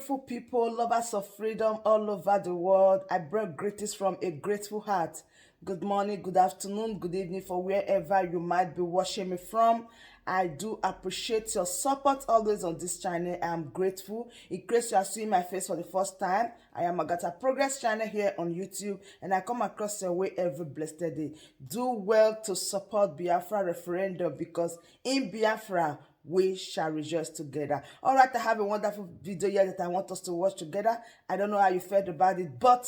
beautiful people, lovers of freedom all over the world. I bring greetings from a grateful heart. Good morning, good afternoon, good evening for wherever you might be watching me from. I do appreciate your support always on this channel. I am grateful. In case you are seeing my face for the first time, I am AGATHA Progress channel here on YouTube, and I come across your way every blessed day. Do well to support Biafra referendum, because in Biafra, we shall rejoice together. All right, I have a wonderful video here that I want us to watch together. I don't know how you felt about it, but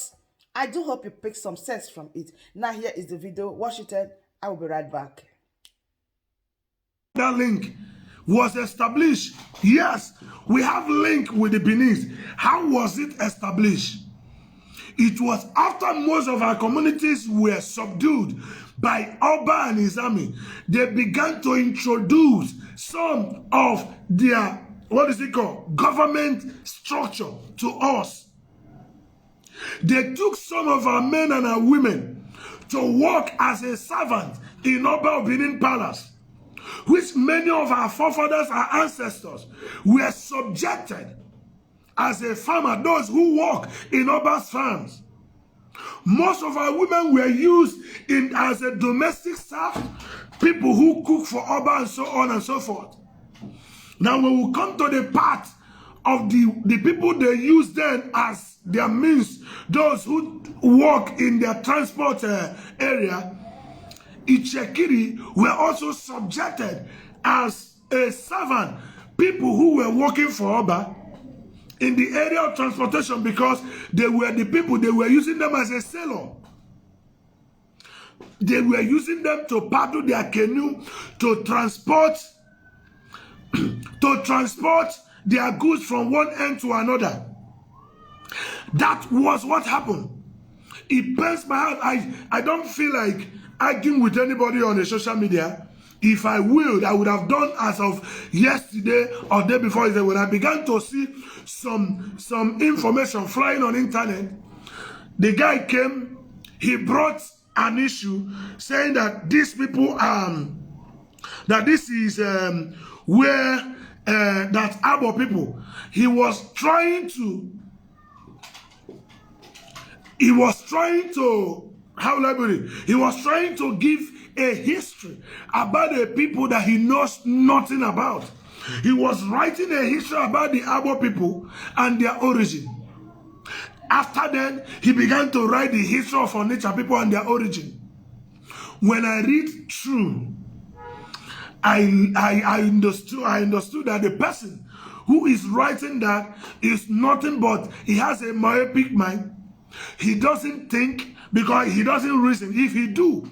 I do hope you pick some sense from it. Now here is the video. Watch it and I will be right back. That link was established. Yes, we have link with the Benin. How was it established? It was after most of our communities were subdued by Oba and his army. They began to introduce some of their, government structure to us. They took some of our men and our women to work as a servant in Oba Benin Palace, which many of our forefathers, our ancestors, were subjected as a farmer, those who work in Oba's farms. Most of our women were used as a domestic staff, people who cook for Oba and so on and so forth. Now when we come to the part of the people they use then as their means, those who work in their transport area, Ichekiri were also subjected as a servant, people who were working for Oba in the area of transportation, because they were the people, they were using them as a sailor. They were using them to paddle their canoe to transport their goods from one end to another. That was what happened. It pains my heart. I don't feel like arguing with anybody on the social media. If I would have done as of yesterday or day before. When I began to see some information flying on internet, the guy came, he brought an issue saying that these people that this is where that Igbo people, he was trying to how will I put it? He was trying to give a history about the people that he knows nothing about. He was writing a history about the Igbo people and their origin. After then, he began to write the history of Onitsha people and their origin. When I read through, I understood that the person who is writing that is nothing but he has a myopic mind. He doesn't think because he doesn't reason. If he do,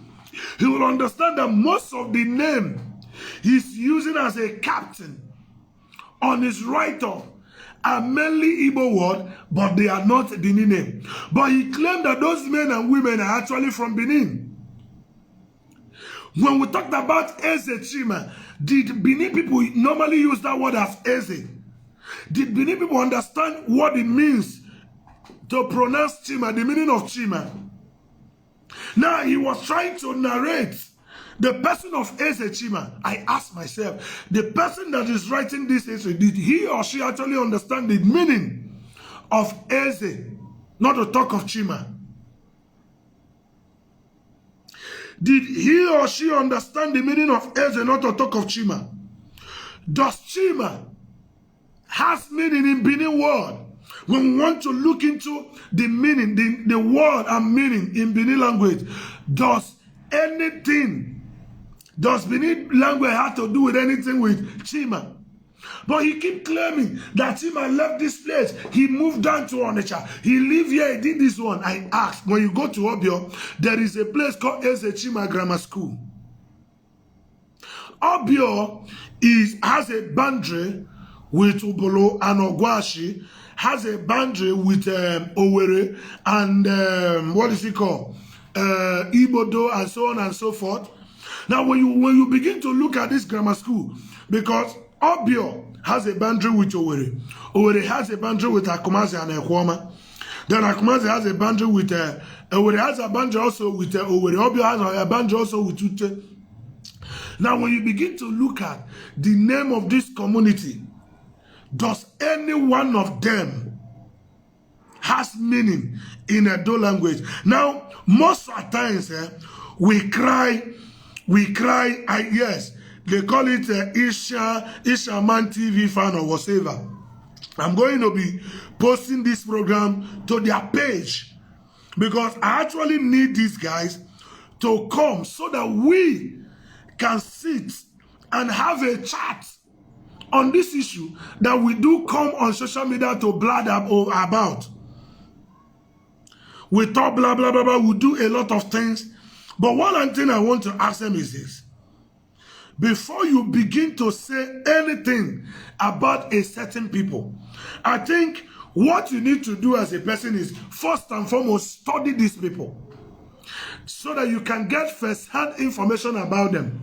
he will understand that most of the name he's using as a captain on his write-off are mainly Igbo word, but they are not Benin name. But he claimed that those men and women are actually from Benin. When we talked about Eze Chima, did Benin people normally use that word as Eze? Did Benin people understand what it means to pronounce Chima, the meaning of Chima? Now he was trying to narrate the person of Eze Chima. I asked myself, the person that is writing this history, did he or she actually understand the meaning of Eze, not to talk of Chima? Did he or she understand the meaning of Eze, not to talk of Chima? Does Chima has meaning in Benin word? When we want to look into the meaning, the word and meaning in Benin language, does Benin language have to do with anything with Chima? But he keep claiming that Chima left this place. He moved down to Onitsha. He lived here, he did this one. I asked, when you go to Obio, there is a place called Eze Chima Grammar School. Obio has a boundary with Ubolo and Ogwashi, has a boundary with Owerri and what is it called? Ibodo and so on and so forth. Now when you begin to look at this grammar school, because Obio has a boundary with Owerri. Owerri has a boundary with Akumazi and Ekwoma. Then Akumazi has a boundary with Owerri has a boundary also with Owerri. Obio has a boundary also with Ute. Now when you begin to look at the name of this community, does any one of them has meaning in a Edo language. Now, most of the times, we cry, yes, they call it Isha Man TV fan or whatever. I'm going to be posting this program to their page because I actually need these guys to come so that we can sit and have a chat on this issue that we do come on social media to blather about. We talk blah, blah, blah, blah. We do a lot of things. But one thing I want to ask them is this. Before you begin to say anything about a certain people, I think what you need to do as a person is first and foremost study these people so that you can get first-hand information about them.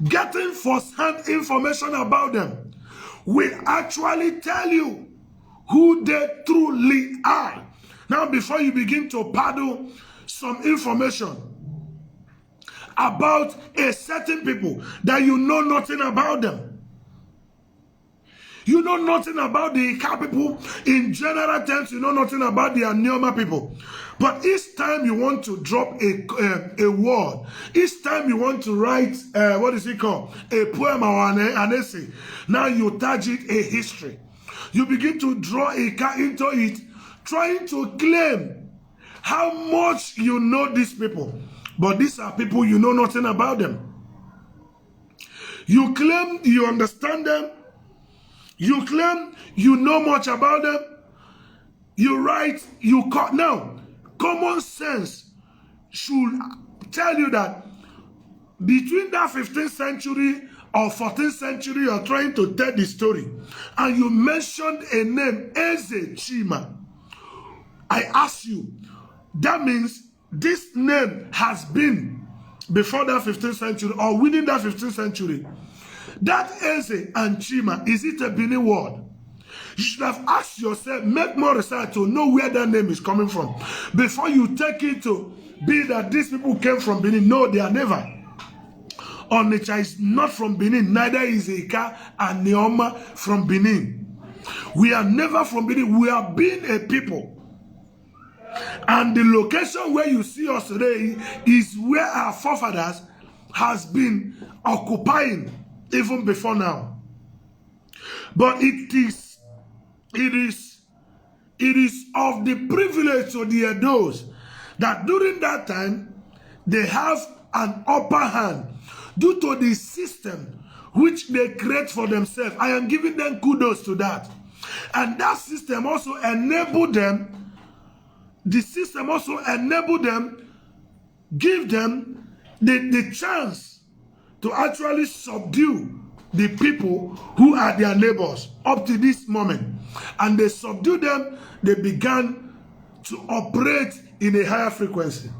Getting first-hand information about them will actually tell you who they truly are. Now, before you begin to paddle some information about a certain people that you know nothing about them. You know nothing about the Ika people. In general terms, you know nothing about the Anioma people. But each time you want to drop a word, each time you want to write, what is it called? A poem or an essay. Now you attach it a history. You begin to draw Ika into it, trying to claim how much you know these people. But these are people you know nothing about them. You claim you understand them. You claim you know much about them. You write, you cut. Now, common sense should tell you that between that 15th century or 14th century, you're trying to tell the story, and you mentioned a name, Chima. I ask you, that means this name has been before that 15th century or within that 15th century. That Eze and Chima, is it a Benin word? You should have asked yourself, make more research to know where that name is coming from before you take it to be that these people came from Benin. No, they are never. Onitsha is not from Benin, neither is Ika and Neoma from Benin. We are never from Benin. We are being a people. And the location where you see us today is where our forefathers has been occupying even before now. But it is of the privilege to the Edos that during that time they have an upper hand due to the system which they create for themselves. I am giving them kudos to that. And that system also enabled them, give them the chance to actually subdue the people who are their neighbors up to this moment. And they subdued them, they began to operate in a higher frequency.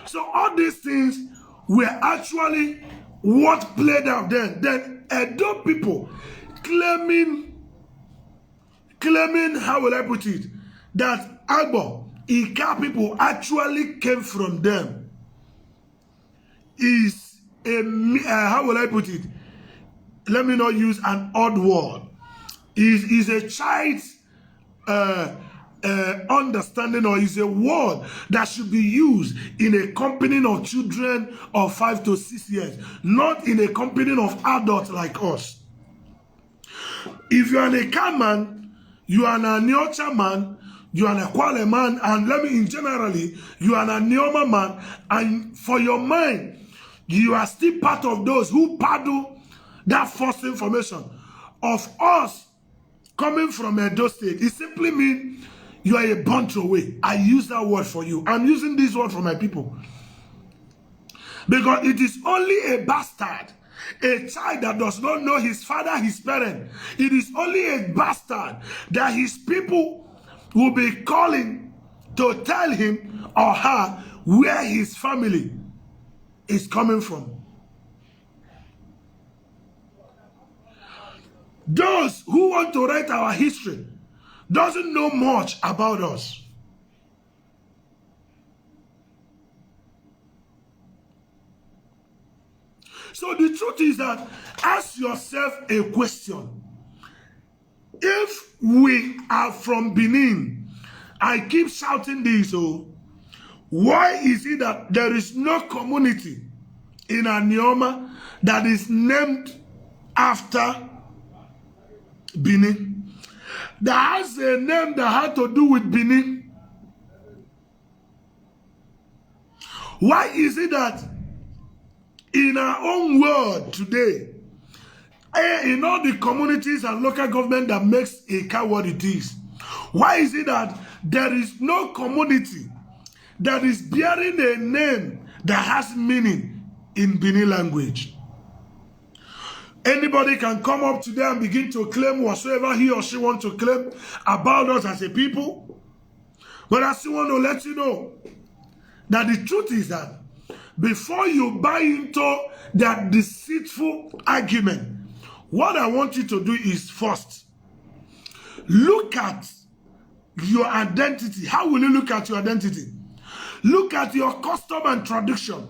So all these things were actually what played out then. Then Edo people claiming, how will I put it, that IGBO, Ika people actually came from them is a, how will I put it? Let me not use an odd word. Is a child's understanding, or is a word that should be used in a company of children of 5 to 6 years, not in a company of adults like us. If you are an Ika man, you are an Aniocha man, you are an Akwale man, and let me in generally, you are an Anioma man, and for your mind, you are still part of those who paddle that false information of us coming from Edo State. It simply means you are a bunch away. I use that word for you. I'm using this word for my people. Because it is only a bastard, a child that does not know his father, his parent. It is only a bastard that his people will be calling to tell him or her where his family is coming from. Those who want to write our history doesn't know much about us. So the truth is that ask yourself a question. If we are from Benin, I keep shouting this, why is it that there is no community in Anioma that is named after Benin, that has a name that had to do with Benin? Why is it that in our own world today, in all the communities and local government that makes a car what it is, why is it that there is no community that is bearing a name that has meaning in Benin language? Anybody can come up today and begin to claim whatsoever he or she wants to claim about us as a people. But I still want to let you know that the truth is that before you buy into that deceitful argument, what I want you to do is first, look at your identity. How will you look at your identity? Look at your custom and tradition.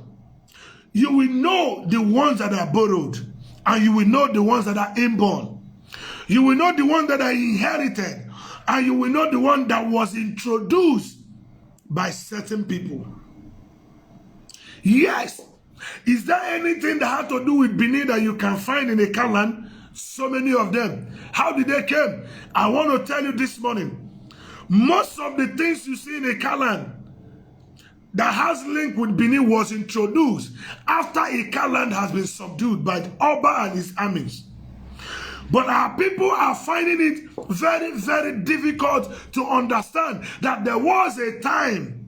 You will know the ones that are borrowed, and you will know the ones that are inborn. You will know the ones that are inherited, and you will know the one that was introduced by certain people. Yes. Is there anything that had to do with Benin that you can find in a Kalan? So many of them. How did they come? I want to tell you this morning, most of the things you see in a Kalan that has link with Benin was introduced after a Kalan has been subdued by Oba and his armies. But our people are finding it very, very difficult to understand that there was a time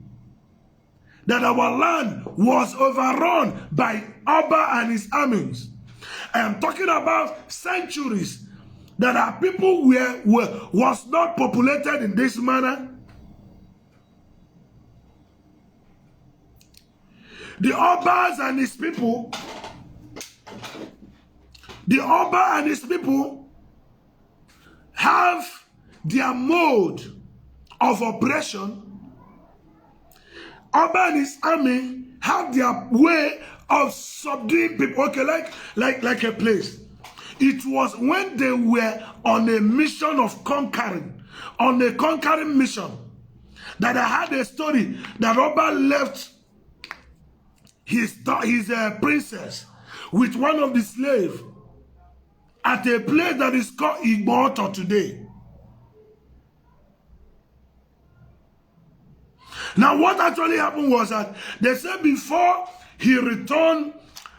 that our land was overrun by Oba and his armies. I am talking about centuries that our people was not populated in this manner. The Obas and his people, have their mode of operation. Oba and his army have their way of subduing people. Okay, like a place. It was when they were on a mission of conquering, on a conquering mission, that I had a story that Oba left his princess with one of the slaves at a place that is called IGBO today. Now, what actually happened was that they said before he returned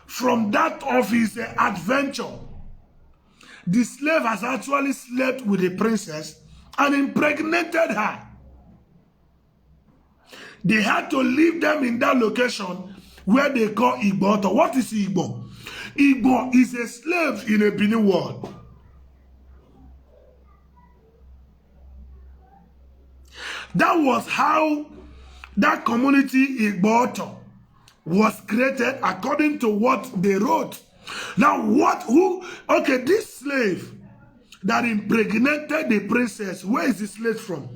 from that of his adventure, the slave has actually slept with the princess and impregnated her. They had to leave them in that location where they call IGBO. What is IGBO? IGBO is a slave in a Benin world. That was how that community IGBO was created according to what they wrote. Now, okay, this slave that impregnated the princess, where is the slave from?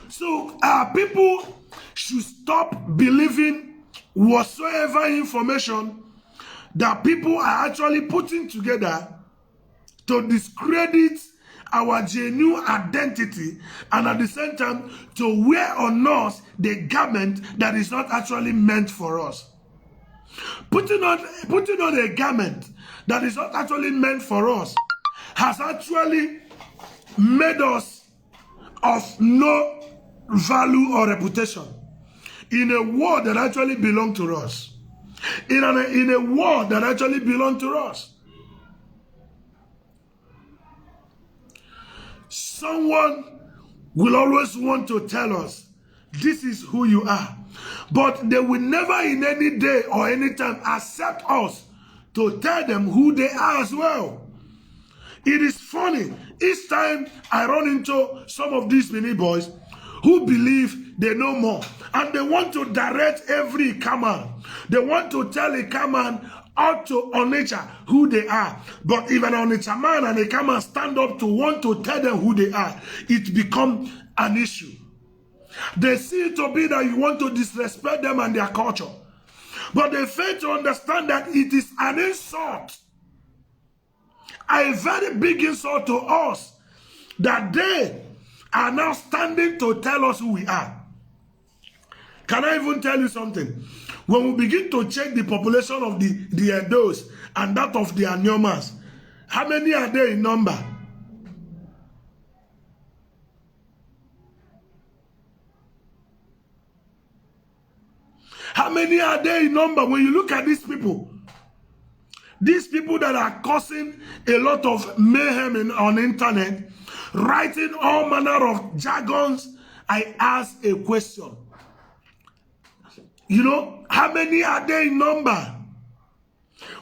So our people should stop believing whatsoever information that people are actually putting together to discredit our genuine identity, and at the same time to wear on us the garment that is not actually meant for us. Putting on a garment that is not actually meant for us has actually made us of no value or reputation in a world that actually belongs to us. In a world that actually belongs to us. Someone will always want to tell us, this is who you are. But they will never in any day or any time accept us to tell them who they are as well. It is funny. Each time I run into some of these mini boys who believe they know more, and they want to direct every Kaman. They want to tell a Kaman out to Onitsha who they are. But if an Onitsha man and a Kaman stand up to want to tell them who they are, it becomes an issue. They see it to be that you want to disrespect them and their culture. But they fail to understand that it is an insult, a very big insult to us, that they are now standing to tell us who we are. Can I even tell you something? When we begin to check the population of the Edos and that of the Anyomas, how many are they in number? How many are they in number? When you look at these people that are causing a lot of mayhem on the internet, writing all manner of jargons, I ask a question. You know, how many are they in number?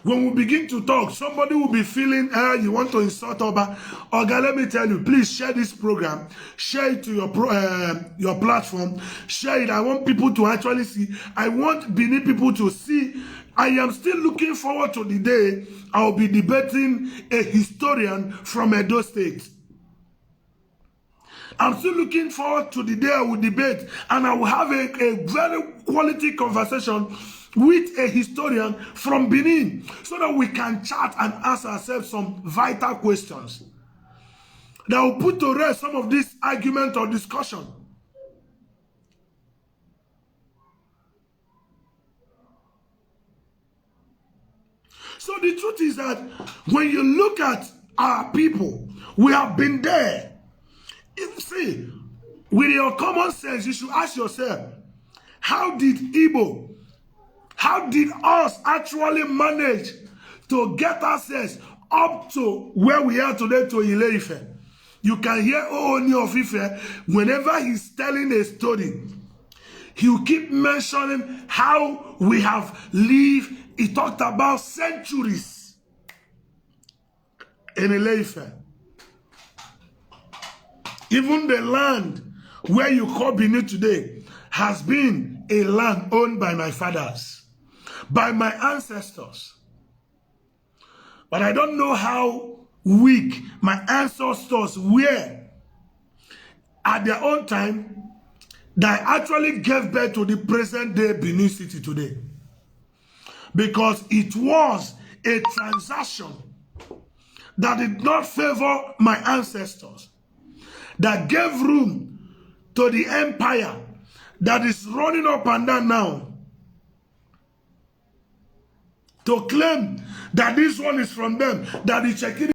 When we begin to talk, somebody will be feeling, you want to insult Oba. Oga, let me tell you, please share this program. Share it to your platform. Share it. I want people to actually see. I want Benin people to see. I am still looking forward to the day I'll be debating a historian from Edo State. I'm still looking forward to the day I will debate and I will have a very quality conversation with a historian from Benin so that we can chat and ask ourselves some vital questions that will put to rest some of this argument or discussion. So the truth is that when you look at our people, we have been there. See, with your common sense, you should ask yourself, how did us actually manage to get access up to where we are today to Ile-Ife? You can hear Ooni of Ife, whenever he's telling a story, he'll keep mentioning how we have lived. He talked about centuries in Ile-Ife. Even the land where you call Benin today has been a land owned by my fathers, by my ancestors. But I don't know how weak my ancestors were at their own time that actually gave birth to the present day Benin City today. Because it was a transaction that did not favor my ancestors, that gave room to the empire that is running up and down now to claim that this one is from them, that the Chekiri